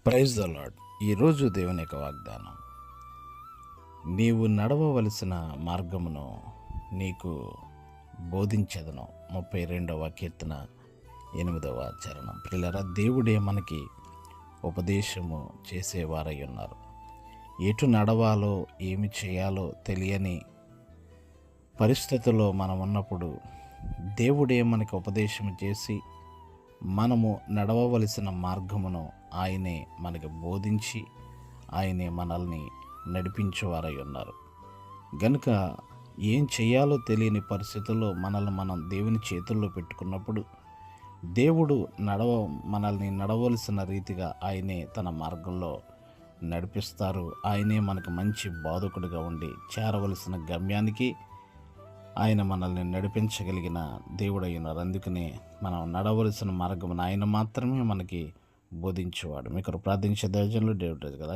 Praise the lord. ఈరోజు దేవుని యొక్క వాగ్దానం, నీవు నడవవలసిన మార్గమును నీకు బోధించదను. 32వ కీర్తన 8వ చరణం. ప్రియులారా, దేవుడే మనకి ఉపదేశము చేసేవారై ఉన్నారు. ఎటు నడవాలో ఏమి చేయాలో తెలియని పరిస్థితుల్లో మనం ఉన్నప్పుడు దేవుడే మనకి ఉపదేశం చేసి మనము నడవవలసిన మార్గమును ఆయనే మనకి బోధించి ఆయనే మనల్ని నడిపించేవారై ఉన్నారు. గనుక ఏం చేయాలో తెలియని పరిస్థితుల్లో మనల్ని మనం దేవుని చేతుల్లో పెట్టుకున్నప్పుడు దేవుడు మనల్ని నడవలసిన రీతిగా ఆయనే తన మార్గంలో నడిపిస్తారు. ఆయనే మనకు మంచి బోధకుడిగా ఉండి చేరవలసిన గమ్యానికి ఆయన మనల్ని నడిపించగలిగిన దేవుడై ఉన్నారు. అందుకనే మనం నడవలసిన మార్గం ఆయన మాత్రమే మనకి బోధించేవాడు. మీకు ప్రార్థించే దైవజనులు డేవిడ్ రాజు కదా.